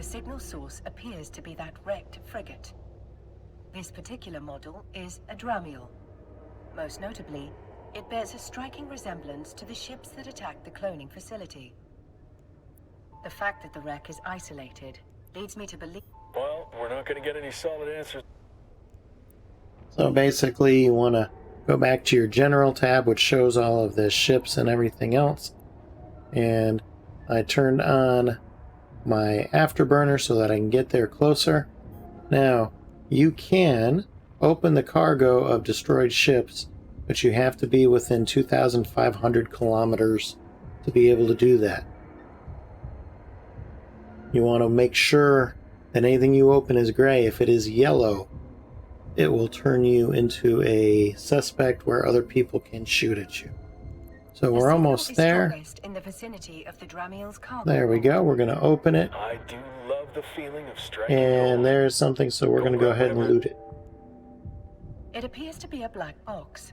The signal source appears to be that wrecked frigate. This particular model is a Dramiel. Most notably, it bears a striking resemblance to the ships that attacked the cloning facility. The fact that the wreck is isolated leads me to believe... Well, we're not going to get any solid answers. So basically, you want to go back to your General tab, which shows all of the ships and everything else. And I turned on my afterburner so that I can get there closer. Now, you can open the cargo of destroyed ships, but you have to be within 2,500 kilometers to be able to do that. You want to make sure that anything you open is gray. If it is yellow, it will turn you into a suspect where other people can shoot at you. So we're almost there. In the vicinity of the Dramiel's cargo. There we go. We're going to open it. I do love the feeling of striking And gold. there's something, so we're going to go ahead and loot it. It appears to be a black box,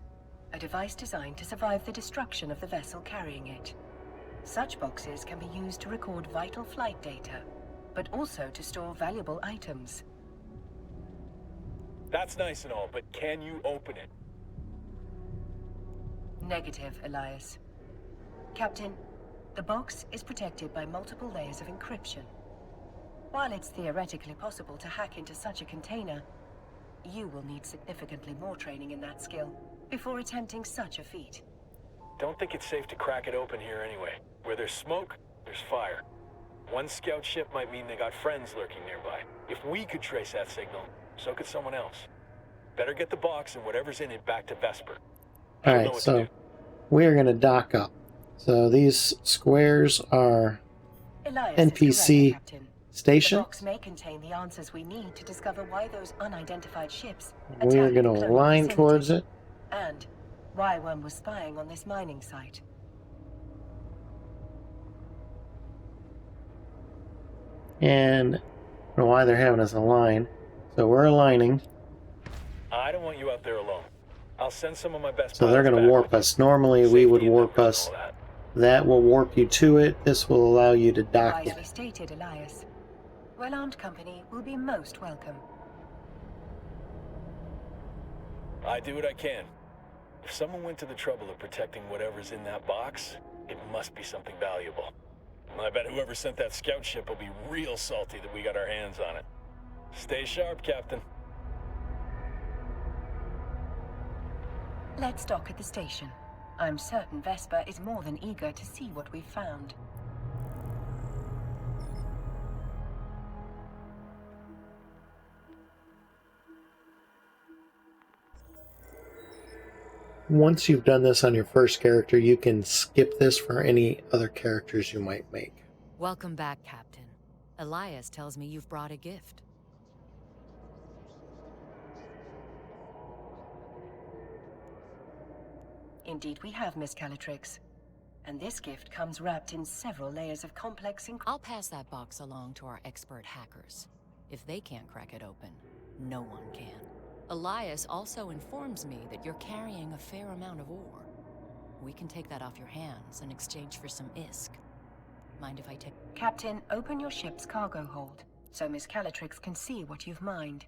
a device designed to survive the destruction of the vessel carrying it. Such boxes can be used to record vital flight data, but also to store valuable items. That's nice and all, but can you open it? Negative, Elias. Captain, the box is protected by multiple layers of encryption. While it's theoretically possible to hack into such a container, you will need significantly more training in that skill before attempting such a feat. Don't think it's safe to crack it open here anyway. Where there's smoke, there's fire. One scout ship might mean they got friends lurking nearby. If we could trace that signal, so could someone else. Better get the box and whatever's in it back to Vesper. Alright, so we're going to dock up. So these squares are Elias NPC correct, Captain. station. The box may contain the answers we need to discover why those unidentified ships We're going to align towards it. And why one was spying on this mining site. And I don't know why they're having us align. So we're aligning. I don't want you out there alone. I'll send some of my best. So they're going to warp us. Normally we would warp us. That will warp you to it. This will allow you to dock in. Wisely stated, Elias. Well-armed company will be most welcome. I do what I can. If someone went to the trouble of protecting whatever's in that box, it must be something valuable. I bet whoever sent that scout ship will be real salty that we got our hands on it. Stay sharp, Captain. Let's dock at the station. I'm certain Vesper is more than eager to see what we've found. Once you've done this on your first character, you can skip this for any other characters you might make. Welcome back, Captain. Elias tells me you've brought a gift. Indeed we have, Miss Calatrix. And this gift comes wrapped in several layers of complex I'll pass that box along to our expert hackers. If they can't crack it open, no one can. Elias also informs me that you're carrying a fair amount of ore. We can take that off your hands in exchange for some ISK. Mind if I take... Captain, open your ship's cargo hold, so Miss Calatrix can see what you've mined.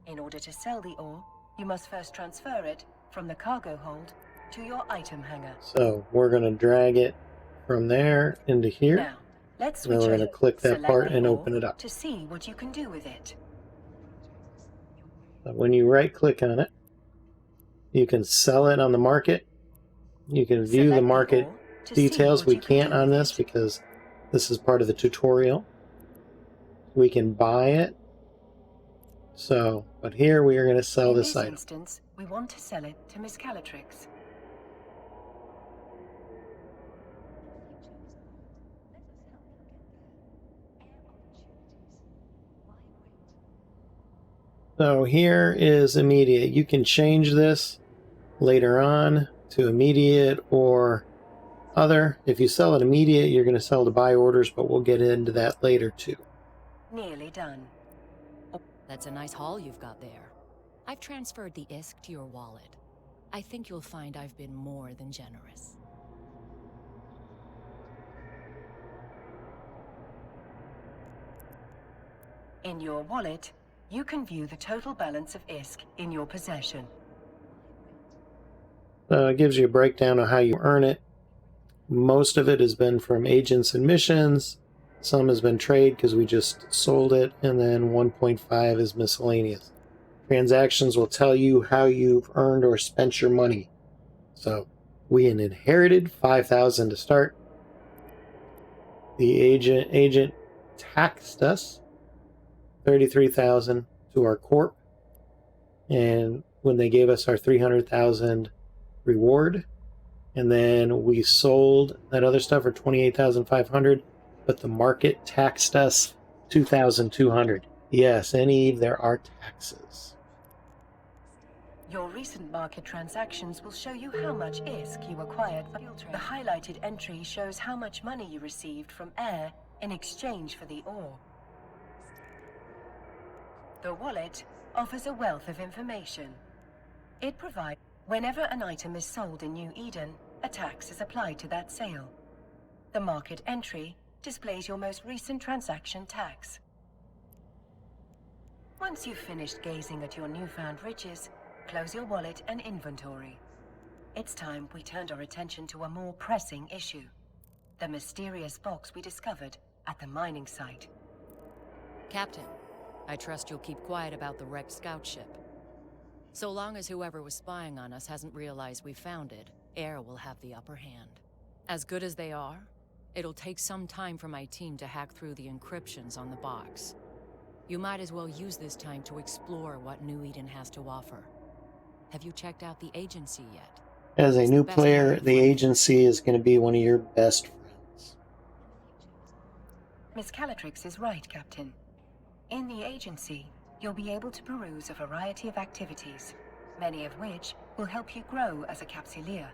In order to sell the ore, you must first transfer it from the cargo hold to your item hanger. So we're going to drag it from there into here. Now, let's Then switch we're going to click that part and open it up. to see what you can do with it. So when you right click on it, you can sell it on the market. You can view the market details. We can't on this because this is part of the tutorial. We can buy it. So, but here we are going to sell this item. In this instance, we want to sell it to Miss Calatrix. So here is immediate. You can change this later on to immediate or other. If you sell it immediate, you're going to sell to buy orders, but we'll get into that later too. Nearly done. That's a nice haul you've got there. I've transferred the ISK to your wallet. I think you'll find I've been more than generous. In your wallet, you can view the total balance of ISK in your possession. So it gives you a breakdown of how you earn it. Most of it has been from agents and missions. Some has been trade because we just sold it, and then 1.5 is miscellaneous. Transactions will tell you how you've earned or spent your money. So we had inherited 5,000 to start. The agent taxed us 33,000 to our corp, and when they gave us our 300,000 reward, and then we sold that other stuff for 28,500, but the market taxed us 2,200. Yes, and Eve, there are taxes. Your recent market transactions will show you how much ISK you acquired. The highlighted entry shows how much money you received from air in exchange for the ore. The wallet offers a wealth of information. It provides, whenever an item is sold in New Eden, a tax is applied to that sale. The market entry displays your most recent transaction tax. Once you've finished gazing at your newfound riches, close your wallet and inventory. It's time we turned our attention to a more pressing issue. The mysterious box we discovered at the mining site. Captain, I trust you'll keep quiet about the wrecked scout ship. So long as whoever was spying on us hasn't realized we found it, Air will have the upper hand. As good as they are, it'll take some time for my team to hack through the encryptions on the box. You might as well use this time to explore what New Eden has to offer. Have you checked out the agency yet? As a new player, the agency is going to be one of your best friends. Miss Calatrix is right, Captain. In the agency, you'll be able to peruse a variety of activities, many of which will help you grow as a capsuleer.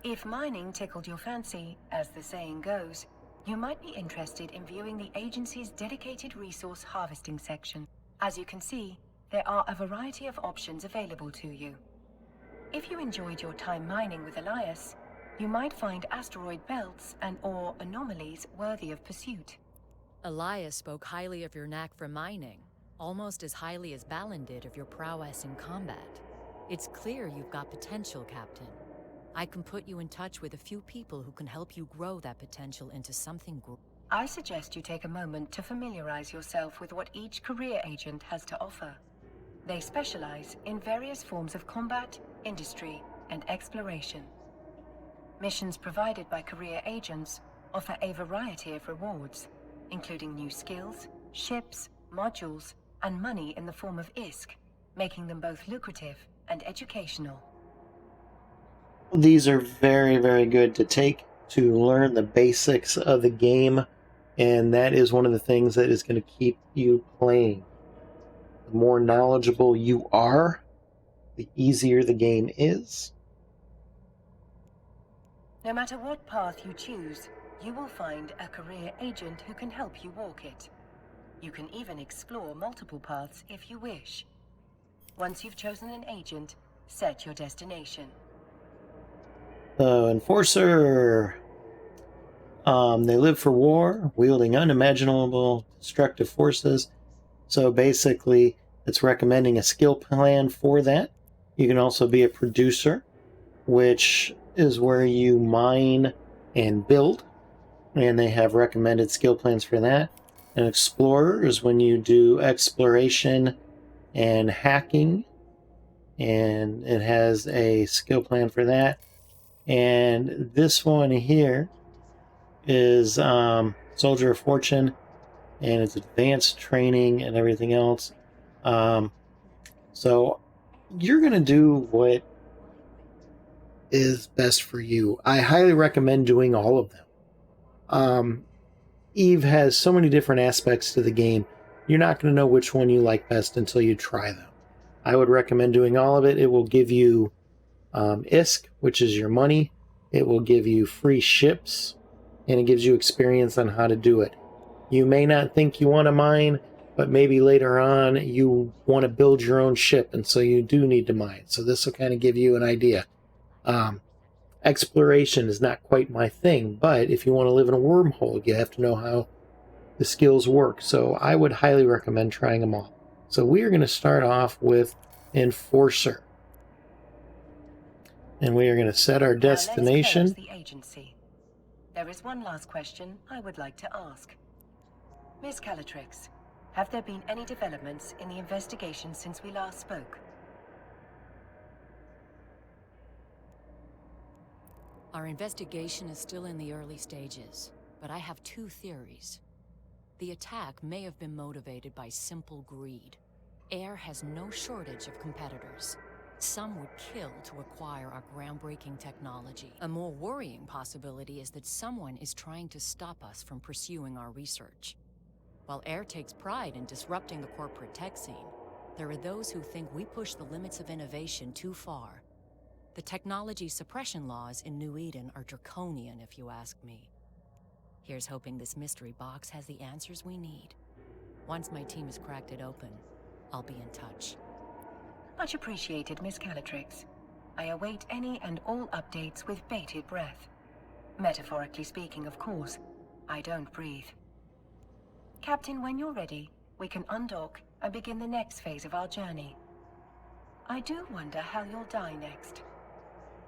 If mining tickled your fancy, as the saying goes, you might be interested in viewing the agency's dedicated resource harvesting section. As you can see, there are a variety of options available to you. If you enjoyed your time mining with Elias, you might find asteroid belts and ore anomalies worthy of pursuit. Elias spoke highly of your knack for mining, almost as highly as Balin did of your prowess in combat. It's clear you've got potential, Captain. I can put you in touch with a few people who can help you grow that potential into something great. I suggest you take a moment to familiarize yourself with what each career agent has to offer. They specialize in various forms of combat, industry, and exploration. Missions provided by career agents offer a variety of rewards, including new skills, ships, modules, and money in the form of ISK, making them both lucrative and educational. These are very, very good to take to learn the basics of the game, and that is one of the things that is going to keep you playing. The more knowledgeable you are, the easier the game is. No matter what path you choose, you will find a career agent who can help you walk it. You can even explore multiple paths if you wish. Once you've chosen an agent, set your destination. So, Enforcer. They live for war, wielding unimaginable destructive forces. So basically, it's recommending a skill plan for that. You can also be a producer, which is where you mine and build, and they have recommended skill plans for that. An explorer is when you do exploration and hacking, and it has a skill plan for that. And this one here is Soldier of Fortune, and it's advanced training and everything else. So you're going to do what is best for you. I highly recommend doing all of them. Eve has so many different aspects to the game. You're not going to know which one you like best until you try them. I would recommend doing all of it. It will give you ISK, which is your money. It will give you free ships, and it gives you experience on how to do it. You may not think you want to mine, but maybe later on you want to build your own ship, and so you do need to mine. So this will kind of give you an idea. Exploration is not quite my thing, but if you want to live in a wormhole, you have to know how the skills work. So I would highly recommend trying them all. So we are going to start off with Enforcer. And we are going to set our Now let's destination. close the agency. There is one last question I would like to ask. Miss Calatrix, have there been any developments in the investigation since we last spoke? Our investigation is still in the early stages, but I have two theories. The attack may have been motivated by simple greed. Air has no shortage of competitors. Some would kill to acquire our groundbreaking technology. A more worrying possibility is that someone is trying to stop us from pursuing our research. While Air takes pride in disrupting the corporate tech scene, there are those who think we push the limits of innovation too far. The technology suppression laws in New Eden are draconian, if you ask me. Here's hoping this mystery box has the answers we need. Once my team has cracked it open, I'll be in touch. Much appreciated, Miss Calatrix. I await any and all updates with bated breath. Metaphorically speaking, of course. I don't breathe. Captain, when you're ready, we can undock and begin the next phase of our journey. I do wonder how you'll die next.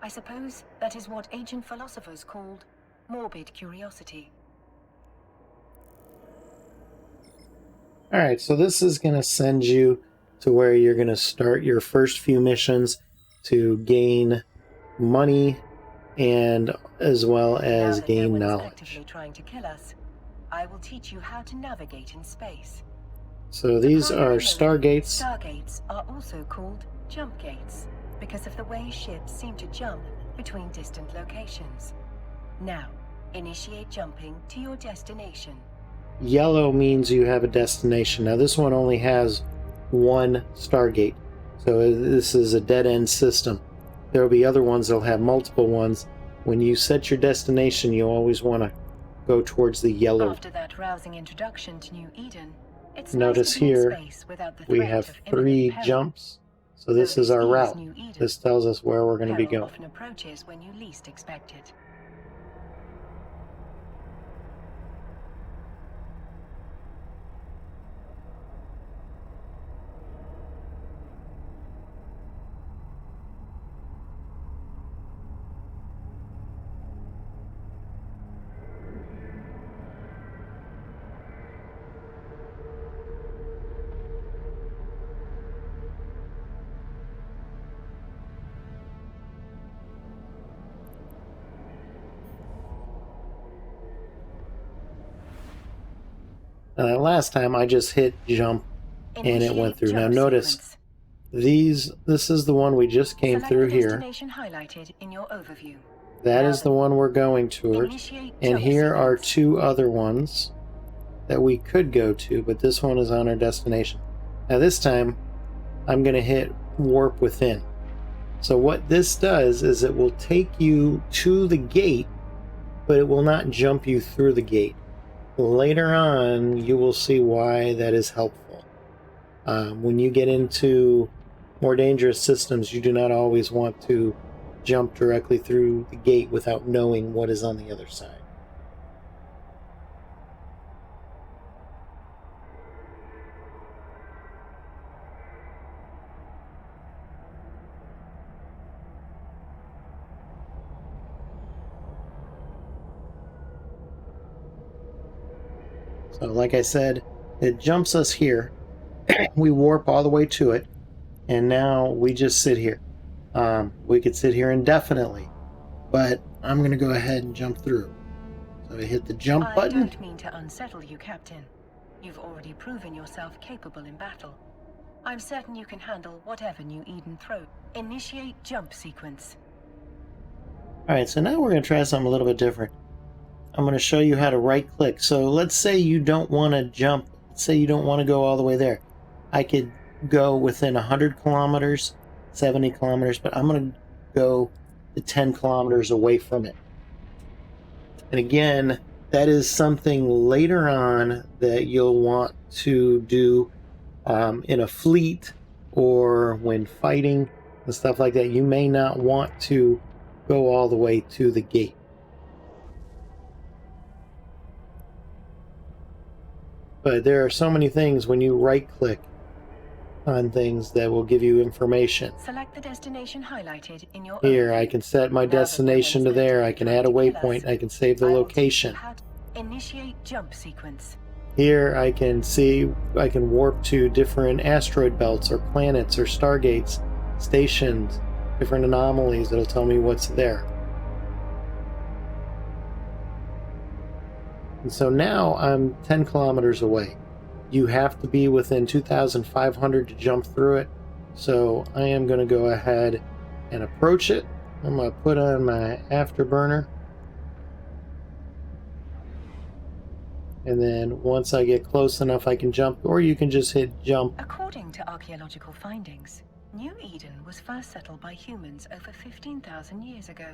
I suppose that is what ancient philosophers called morbid curiosity. Alright, so this is going to send you to where you're going to start your first few missions to gain money and as well as Now that gain no one is knowledge. actively trying to kill us, I will teach you how to navigate in space. So these are Stargates. Stargates are also called jump gates because of the way ships seem to jump between distant locations. Now, initiate jumping to your destination. Yellow means you have a destination. Now this one only has one Stargate, so this is a dead-end system. There will be other ones that'll have multiple ones. When you set your destination, you always want to go towards the yellow. After that rousing introduction to New Eden, it's Notice nice to be in here space without the we threat have of 3 imminent peril. jumps. So this Though is our this route. New Eden, This tells us where we're going to be peril going. often approaches when you least expect it. Last time I just hit jump and it went Initiate through. Now jump notice sequence. this is the one we just came Select through the here. destination highlighted in your overview. That Now is the one we're going towards. Initiate And jump here are sequence. 2 other ones that we could go to, but this one is on our destination. Now this time I'm going to hit warp within. So what this does is it will take you to the gate, but it will not jump you through the gate. Later on, you will see why that is helpful. When you get into more dangerous systems, you do not always want to jump directly through the gate without knowing what is on the other side. So like I said, it jumps us here. We warp all the way to it, and now we just sit here. We could sit here indefinitely, but I'm going to go ahead and jump through. So I hit the jump I button. don't mean to unsettle you, Captain. You've already proven yourself capable in battle. I'm certain you can handle whatever New Eden throws. Initiate jump sequence. Alright, so now we're going to try something a little bit different. I'm going to show you how to right click. So let's say you don't want to jump. Let's say you don't want to go all the way there. I could go within 100 kilometers, 70 kilometers, but I'm going to go the 10 kilometers away from it. And again, that is something later on that you'll want to do in a fleet or when fighting and stuff like that. You may not want to go all the way to the gate. But there are so many things when you right-click on things that will give you information. Select the destination highlighted in your Here, I overview. can set my Now that no destination one's to there. I actively can add a trying to kill us, waypoint. I can save the I will teach you location. how to initiate jump sequence. Here, I can see, I can warp to different asteroid belts or planets or stargates, stations, different anomalies. It'll tell me what's there. And so now I'm 10 kilometers away. You have to be within 2,500 to jump through it. So I am going to go ahead and approach it. I'm going to put on my afterburner. And then once I get close enough, I can jump, or you can just hit jump. According to archaeological findings, New Eden was first settled by humans over 15,000 years ago.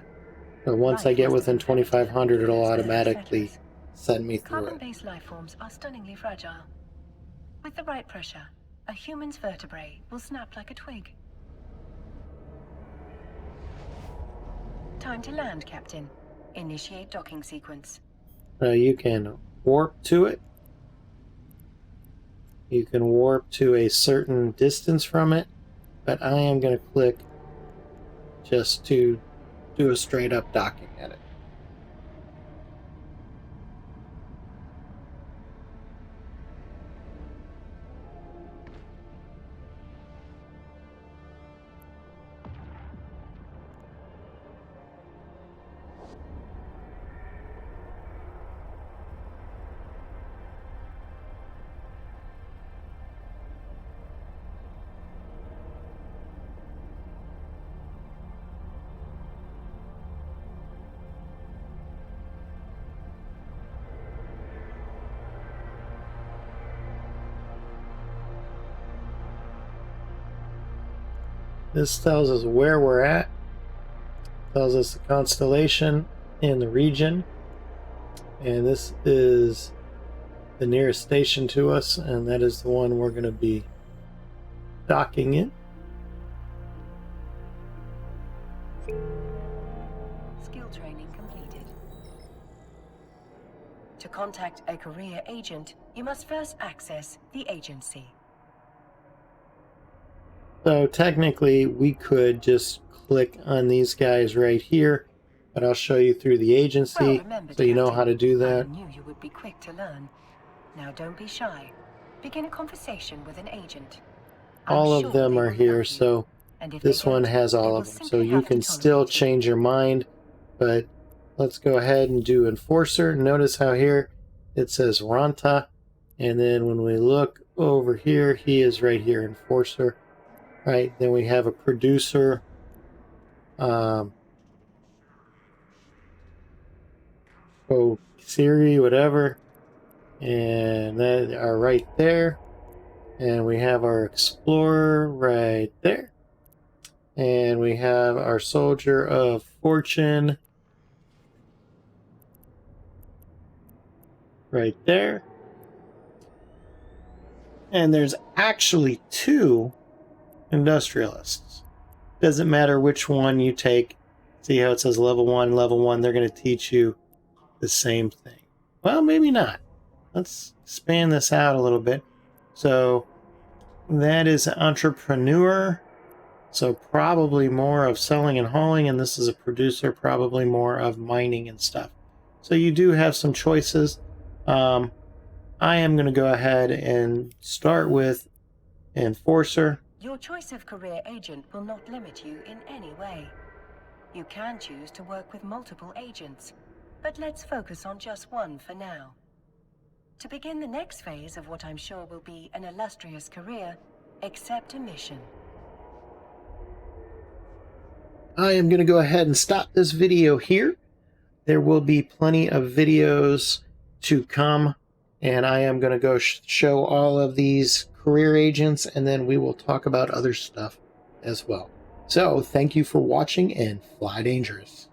But once I Life get must within have been very 2,500, it'll different for the automatically settlers. send me through it. Carbon-based life forms are stunningly fragile. With the right pressure, a human's vertebrae will snap like a twig. Time to land, Captain. Initiate docking sequence. You can warp to it. You can warp to a certain distance from it, but I am going to click just to do a straight up docking at it. This tells us where we're at, tells us the constellation and the region, and this is the nearest station to us, and that is the one we're going to be docking in. Skill training completed. To contact a career agent, you must first access the agency. So technically we could just click on these guys right here, but I'll show you through the agency Well remembered, so you know Captain. how to do that. I knew you would be quick to learn. Now don't be shy. Begin a conversation with an agent. I'm All sure of them they are will here, help you. so And if this they one don't, has you all will of them. So simply you have to can still tolerate it. change your mind, but let's go ahead and do Enforcer. Notice how here it says Ranta, and then when we look over here, he is right here, Enforcer. Right, then we have a producer. Siri, whatever, and that are right there. And we have our explorer right there. And we have our soldier of fortune right there. And there's actually two industrialists. Doesn't matter which one you take. See how it says level 1, level 1. They're going to teach you the same thing. Well, maybe not. Let's expand this out a little bit. So that is entrepreneur. So probably more of selling and hauling, and this is a producer, probably more of mining and stuff. So you do have some choices. I am going to go ahead and start with Enforcer. Your choice of career agent will not limit you in any way. You can choose to work with multiple agents, but let's focus on just one for now. To begin the next phase of what I'm sure will be an illustrious career, accept a mission. I am going to go ahead and stop this video here. There will be plenty of videos to come, and I am going to go show all of these career agents, and then we will talk about other stuff as well. So, thank you for watching, and fly dangerous.